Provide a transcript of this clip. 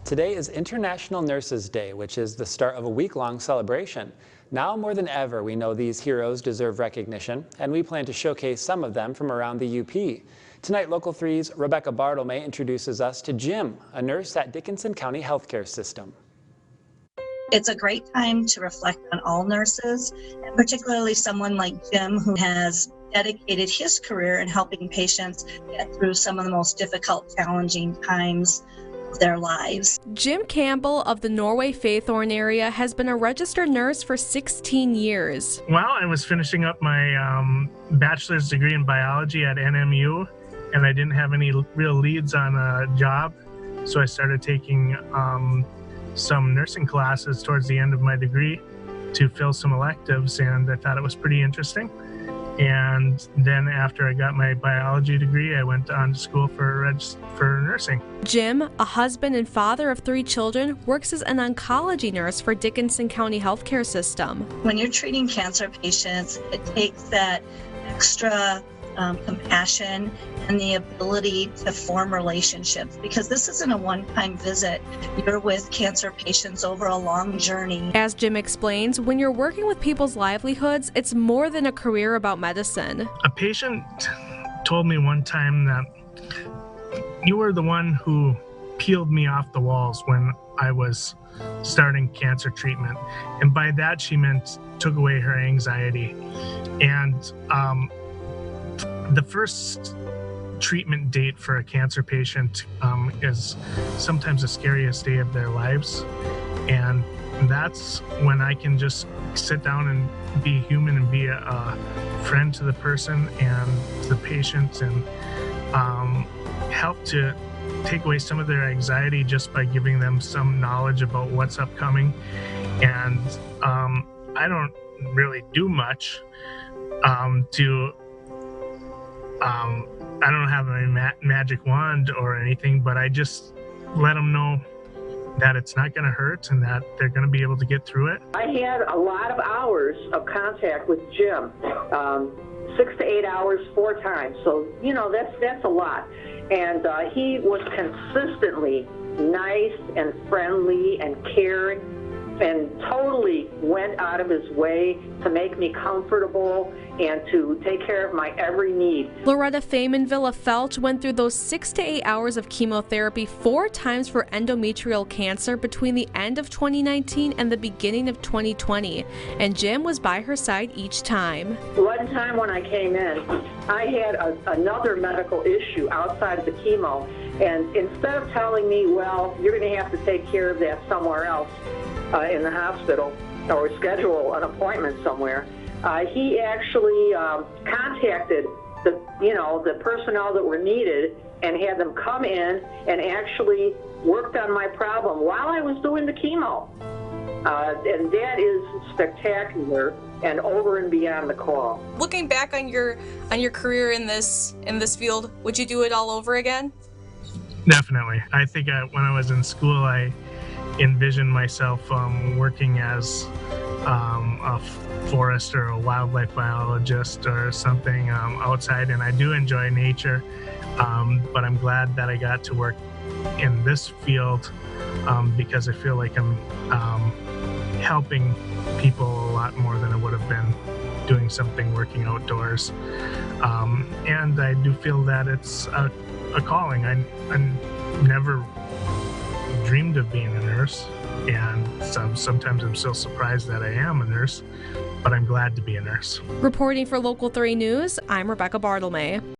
Today is International Nurses Day, which is the start of a week-long celebration. Now more than ever, we know these heroes deserve recognition, and we plan to showcase some of them from around the UP. Tonight, Local 3's Rebecca Bartlemay introduces us to Jim, a nurse at Dickinson County Healthcare System. It's a great time to reflect on all nurses, and particularly someone like Jim, who has dedicated his career in helping patients get through some of the most difficult, challenging times of their lives. Jim Campbell of the Norway Faithorn area has been a registered nurse for 16 years. Well, I was finishing up my bachelor's degree in biology at NMU, and I didn't have any real leads on a job, so I started taking some nursing classes towards the end of my degree to fill some electives, and I thought it was pretty interesting. And then after I got my biology degree, I went on to school for nursing. Jim, a husband and father of 3 children, works as an oncology nurse for Dickinson County Healthcare System. When you're treating cancer patients, it takes that extra compassion and the ability to form relationships, because this isn't a one-time visit. You're with cancer patients over a long journey. As Jim explains, when you're working with people's livelihoods, it's more than a career about medicine. A patient told me one time that you were the one who peeled me off the walls when I was starting cancer treatment. And by that, she meant took away her anxiety. And the first treatment date for a cancer patient is sometimes the scariest day of their lives. And that's when I can just sit down and be human and be a friend to the person and the patient, and help to take away some of their anxiety just by giving them some knowledge about what's upcoming. And I don't really do much I don't have a magic wand or anything, but I just let them know that it's not going to hurt and that they're going to be able to get through it. I had a lot of hours of contact with Jim, 6 to 8 hours, 4 times. So, you know, that's a lot. And he was consistently nice and friendly and caring, and totally went out of his way to make me comfortable and to take care of my every need. Loretta Feynman Villa-Felch went through those 6 to 8 hours of chemotherapy 4 times for endometrial cancer between the end of 2019 and the beginning of 2020, and Jim was by her side each time. One time when I came in, I had another medical issue outside of the chemo, and instead of telling me, well, you're going to have to take care of that somewhere else, in the hospital, or schedule an appointment somewhere, he actually contacted the personnel that were needed and had them come in and actually worked on my problem while I was doing the chemo. And that is spectacular and over and beyond the call. Looking back on your career in this field, would you do it all over again? Definitely. I think when I was in school, I envisioned myself working as a forest or a wildlife biologist or something outside, and I do enjoy nature, but I'm glad that I got to work in this field because I feel like I'm helping people a lot more than I would have been doing something working outdoors, and I do feel that it's a calling. I never dreamed of being a nurse, and sometimes I'm still surprised that I am a nurse, but I'm glad to be a nurse. Reporting for Local 3 News, I'm Rebecca Bartlemay.